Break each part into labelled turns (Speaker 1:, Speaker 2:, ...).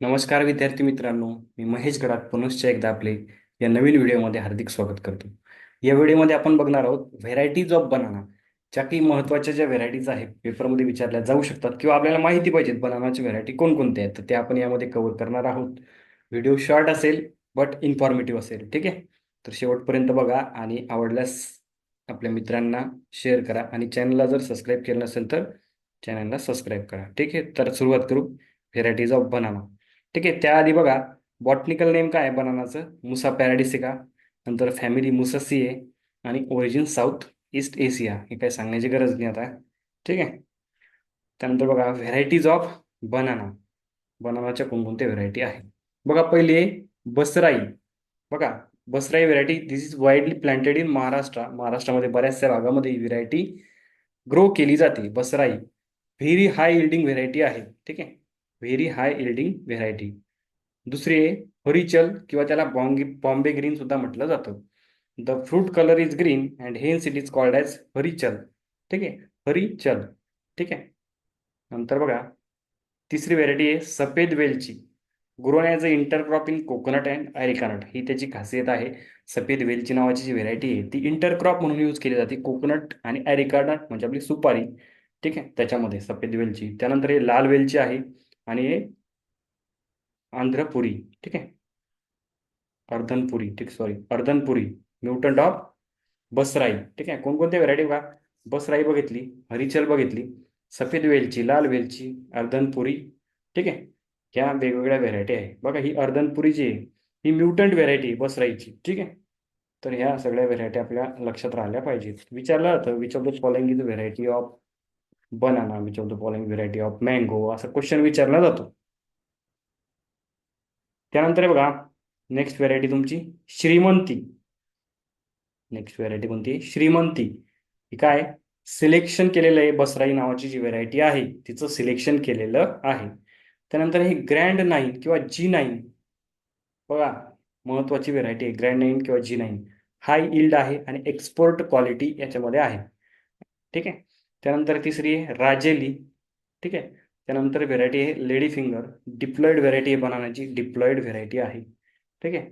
Speaker 1: नमस्कार विद्यार्थी मित्रांनो, मी महेश गडाख पुनश्च एकदा आपले या नवीन व्हिडिओमध्ये हार्दिक स्वागत करतो. या व्हिडिओमध्ये आपण बघणार आहोत व्हेरायटीज ऑफ बनाना. ज्या काही महत्त्वाच्या ज्या व्हेरायटीज आहेत पेपरमध्ये विचारल्या जाऊ शकतात किंवा आपल्याला माहिती पाहिजेत बनानाची व्हेरायटी कोणकोणत्या आहेत, तर ते आपण यामध्ये कव्हर करणार आहोत. व्हिडिओ शॉर्ट असेल बट इन्फॉर्मेटिव्ह असेल. ठीक आहे, तर शेवटपर्यंत बघा आणि आवडल्यास आपल्या मित्रांना शेअर करा आणि चॅनलला जर सबस्क्राईब केलं नसेल तर चॅनलला सबस्क्राईब करा. ठीक आहे, तर सुरुवात करू व्हेरायटीज ऑफ बनाना. ठीक आहे, त्याआधी बघा बॉटनिकल नेम काय आहे बनानाचं? मुसा पॅराडिसिका, नंतर फॅमिली मुसासिए आणि ओरिजिन साऊथ ईस्ट एशिया. हे काही सांगण्याची गरज नाही आता. ठीक आहे, त्यानंतर बघा व्हेरायटीज ऑफ बनाना. बनानाच्या कोणकोणत्या व्हेरायटी आहेत बघा. पहिली आहे बसराई. बघा, Basrai variety this is widely planted in Maharashtra. महाराष्ट्रामध्ये बऱ्याचशा भागामध्ये ही व्हेरायटी ग्रो केली जाते. Basrai very high yielding variety आहे. ठीक आहे, व्हेरी हाय इल्डिंग व्हेरायटी. दुसरी आहे हरिचल किंवा त्याला बॉम्बे ग्रीन सुद्धा म्हटलं जातं. The fruit colour is green and hence it is called as हरिचल. ठीक आहे, हरिचल. ठीक आहे, नंतर बघा तिसरी व्हेरायटी आहे सफेद वेलची. Grown as a intercrop in coconut and arecanut. ही त्याची खासियत आहे. सफेद वेलची नावाची जी व्हेरायटी आहे ती इंटरक्रॉप म्हणून यूज केली जाते कोकोनट आणि ॲरिकानट म्हणजे आपली सुपारी. ठीक आहे, त्याच्यामध्ये सफेद वेलची. त्यानंतर हे लाल वेलची आहे आणि हे आंध्रपुरी. ठीक आहे, अर्धनपुरी. ठीक, सॉरी, अर्धनपुरी म्युटंट ऑफ बसराई. ठीक आहे, कोणकोणत्या व्हरायटी बघा. बसराई बघितली, हरिचल बघितली, सफेद वेलची, लाल वेलची, अर्धनपुरी. ठीक आहे, ह्या वेगवेगळ्या व्हेरायटी आहे. बघा ही अर्धनपुरी जी आहे ही म्युटंट व्हेरायटी आहे बसराईची. ठीक आहे, तर ह्या सगळ्या व्हेरायटी आपल्या लक्षात राहिल्या पाहिजेत. विचारलं जातं which of the following is variety of banana, which of the following variety of mango, असा क्वेश्चन विचारला जातो. त्यानंतर बघा नेक्स्ट व्हेरायटी तुमची श्रीमंती. नेक्स्ट व्हेरायटी कोणती? श्रीमंती. ही काय सिलेक्शन केलेलं आहे. बसराई नावाची जी व्हेरायटी आहे तिचं सिलेक्शन केलेलं आहे. त्यानंतर ही ग्रँड नाईन किंवा G9. बघा, महत्वाची व्हेरायटी आहे ग्रँड नाईन किंवा G9. हाय इल्ड आहे आणि एक्सपोर्ट क्वालिटी याच्यामध्ये आहे. ठीक आहे, त्यानंतर तिसरी आहे राजेली. ठीक आहे, त्यानंतर व्हेरायटी आहे लेडी फिंगर. डिप्लॉइड व्हेरायटी आहे बनानाची, डिप्लॉइड व्हेरायटी आहे. ठीक आहे,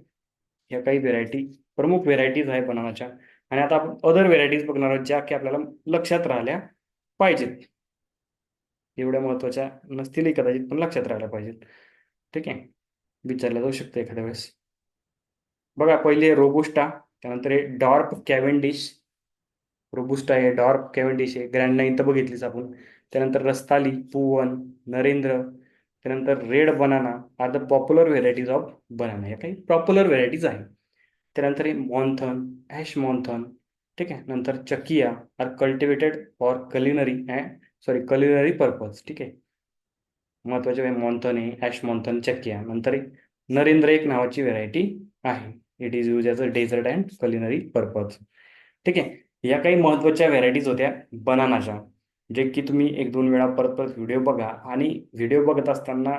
Speaker 1: ह्या काही व्हेरायटी प्रमुख व्हेरायटीज आहे बनानाच्या. आणि आता आपण अदर व्हेरायटीज बघणार आहोत ज्या की आपल्याला लक्षात राहिल्या पाहिजेत. एवढ्या महत्वाच्या नसतीलही कदाचित पण लक्षात राहायला पाहिजेत. ठीक आहे, विचारलं जाऊ शकतं एखाद्या वेळेस. बघा पहिली आहे रोबुस्टा, त्यानंतर आहे डॉर्प कॅव्हेंडिश. रोबुस्टा आहे, डॉर्प कॅव्हेंडिश आहे, ग्रँड नाईन तर बघितलीच आपण. त्यानंतर रस्ताली, पुवन, नरेंद्र. त्यानंतर red banana are the popular varieties of banana. या काही पॉप्युलर व्हेरायटीज आहेत. त्यानंतर हे मॉन्थन, ॲश मॉन्थन. ठीक आहे, नंतर Chakkiya are cultivated for culinary culinary purpose. ठीक आहे, महत्वाचे आहे मॉन्थन आहे, ॲश मॉन्थन, चकिया. नंतर एक नरेंद्र एक नावाची व्हेरायटी आहे. It is use as a dessert and culinary purpose. ठीक आहे, या काही महत्वाच्या व्हेरायटीज होत्या बनानाच्या, जे की तुम्ही एक दोन वेळा परत परत व्हिडिओ बघा आणि व्हिडिओ बघत असताना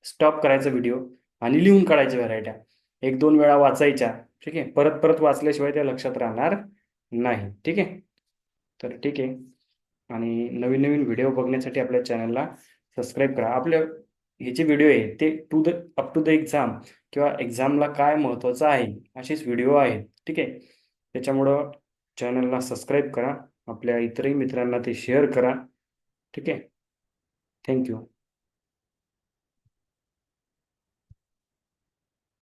Speaker 1: स्टॉप करायचा व्हिडिओ आणि लिहून काढायच्या व्हरायट्या. एक दोन वेळा वाचायच्या. ठीक आहे, परत परत वाचल्याशिवाय त्या लक्षात राहणार नाही. ठीक आहे, तर ठीक आहे, आणि नवीन नवीन व्हिडिओ बघण्यासाठी आपल्या चॅनलला सबस्क्राईब करा. आपल्या हे जे व्हिडिओ आहे ते अप टू द एक्झाम किंवा एक्झामला काय महत्त्वाचं आहे असेच व्हिडिओ आहेत. ठीक आहे, त्याच्यामुळं चॅनलला सबस्क्राईब करा, आपल्या इतरही मित्रांना ते शेअर करा. ठीक आहे, थँक्यू.